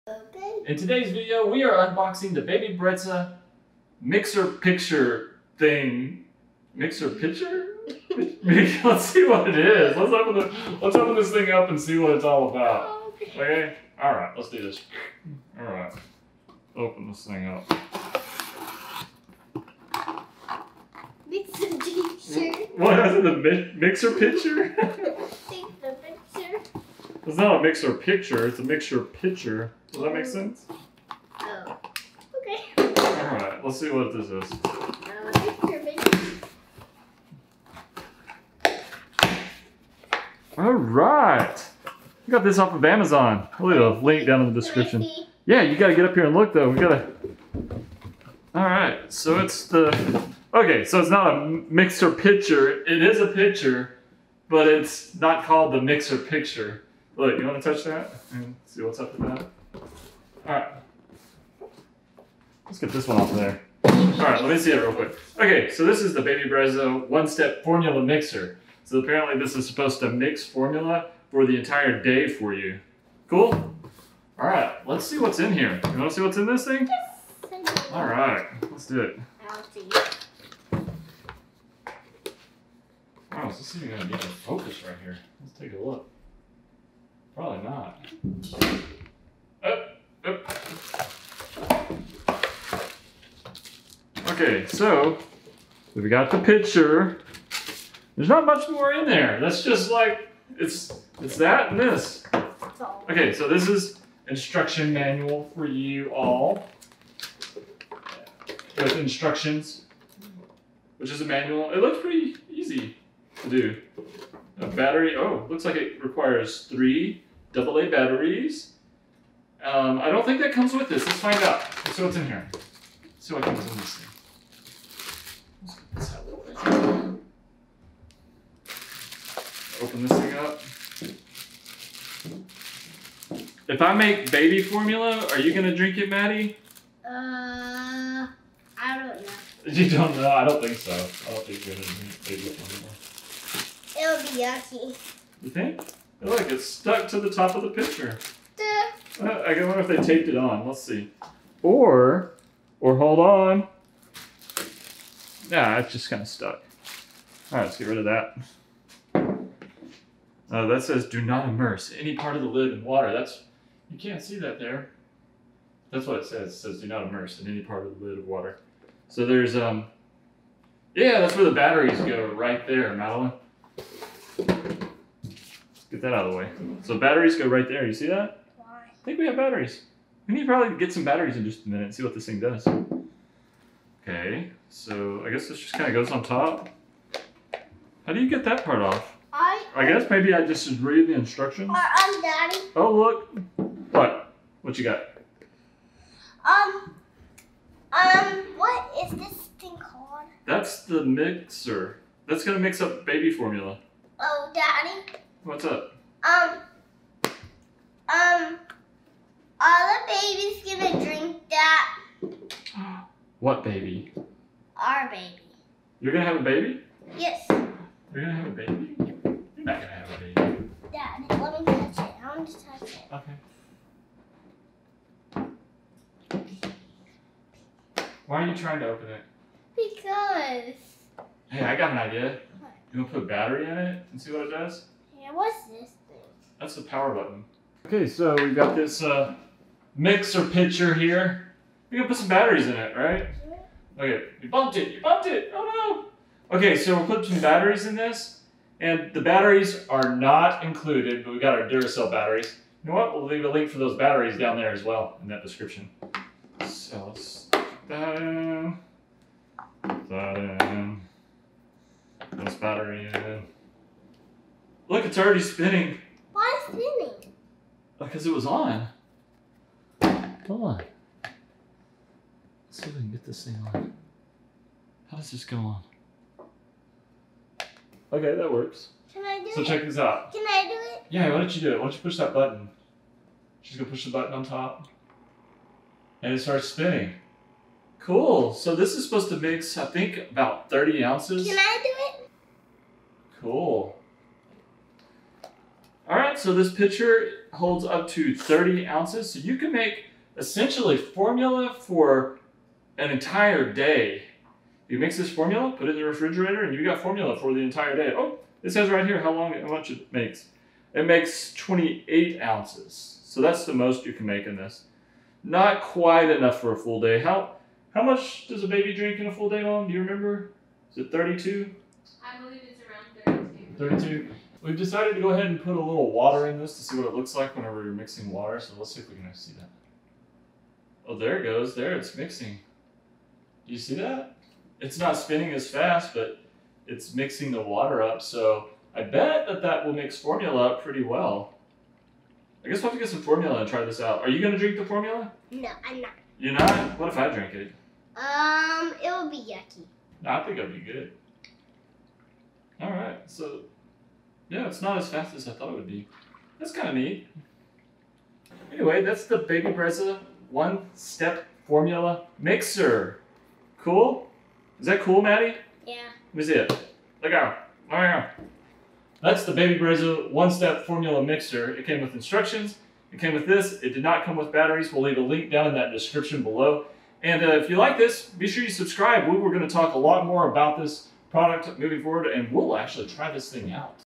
Okay. In today's video, we are unboxing the Baby Brezza mixer picture thing. Mixer picture? Let's see what it is. Let's open this thing up and see what it's all about. Okay? Alright, let's do this. Alright. Open this thing up. Mixer picture. What is it? The mixer picture? Mixer picture. It's not a mixer picture, it's a mixture picture. Does that make sense? Oh. Okay. Alright, let's see what this is. Mixer picture. Alright. I got this off of Amazon. I'll leave a link down in the description. Yeah, you gotta get up here and look though. We gotta. Alright, so it's the. Okay, so it's not a mixer picture. It is a picture, but it's not called the mixer picture. Look, you want to touch that and see what's up with that? Alright. Let's get this one off of there. Alright, let me see it real quick. Okay, so this is the Baby Brezza one-step formula mixer. So apparently this is supposed to mix formula for the entire day for you. Cool? Alright, let's see what's in here. You want to see what's in this thing? Yes. Alright, let's do it. I'll see. Wow, is this even going to be in focus right here? Let's take a look. Probably not. Okay, so we've got the picture. There's not much more in there. That's just like, it's that and this. Okay, so this is instruction manual for you all. With instructions, which is a manual. It looks pretty easy to do. A battery, oh, looks like it requires 3 AA batteries. I don't think that comes with this. Let's find out. Let's see what's in here. Let's see what comes in this thing. Let's get this out real quick. Open this thing up. If I make baby formula, are you gonna drink it, Maddie? I don't know. You don't know? I don't think so. I don't think you're gonna drink baby formula. It'll be yucky. You think? Oh, look, it's stuck to the top of the picture. Duh. I wonder if they taped it on. Let's see. Or hold on. Yeah, it's just kind of stuck. All right, let's get rid of that. That says do not immerse any part of the lid in water. You can't see that there. That's what it says. It says do not immerse in any part of the lid of water. So there's, yeah, that's where the batteries go, right there, Madeline. Let's get that out of the way. So batteries go right there. You see that? Why? I think we have batteries. We need to probably get some batteries in just a minute and see what this thing does. Okay, so I guess this just kind of goes on top. How do you get that part off? I guess maybe I just should read the instructions. Daddy. Oh, look. What? What you got? What is this thing called? That's the mixer. That's gonna mix up baby formula. Oh, Daddy. What's up? Are the babies gonna drink that? What baby? Our baby. You're gonna have a baby? Yes. You're gonna have a baby? You're not gonna have a baby. Dad, let me touch it. I want to touch it. Okay. Why are you trying to open it? Because. Hey, I got an idea. What? You wanna put a battery in it and see what it does? Yeah, what's this thing? That's the power button. Okay, so we've got this mixer pitcher here. We're gonna put some batteries in it, right? Okay, you bumped it, oh no! Okay, so we'll put some batteries in this, and the batteries are not included, but we got our Duracell batteries. You know what, we'll leave a link for those batteries down there as well in that description. So let's put that in, this battery in. Look, it's already spinning. Why is it spinning? Because it was on. Hold on. Let's see if we can get this thing on. How does this go on? Okay, that works. Can I do it? So check this out. Can I do it? Yeah, why don't you do it? Why don't you push that button? She's gonna push the button on top. And it starts spinning. Cool. So this is supposed to mix, I think, about 30 ounces. Can I do it? Cool. All right, so this pitcher holds up to 30 ounces, so you can make essentially formula for an entire day. You mix this formula, put it in the refrigerator, and you got formula for the entire day. Oh, it says right here how much it makes. It makes 28 ounces. So that's the most you can make in this. Not quite enough for a full day. How much does a baby drink in a full day, Mom? Do you remember? Is it 32? I believe it's around 32. 32. We've decided to go ahead and put a little water in this to see what it looks like whenever you're mixing water. So let's see if we can see that. Oh, there it goes. There, it's mixing. Do you see that? It's not spinning as fast, but it's mixing the water up. So I bet that will mix formula up pretty well. I guess we'll have to get some formula and try this out. Are you going to drink the formula? No, I'm not. You're not? What if I drink it? It will be yucky. No, I think it'll be good. All right, so yeah, it's not as fast as I thought it would be. That's kind of neat. Anyway, that's the Baby Brezza one-step formula mixer. Cool? Is that cool, Maddie? Yeah. Let me see it. Look out. That's the Baby Brezza one-step formula mixer. It came with instructions. It came with this. It did not come with batteries. We'll leave a link down in that description below. And if you like this, be sure you subscribe. We're going to talk a lot more about this product moving forward, and we'll actually try this thing out.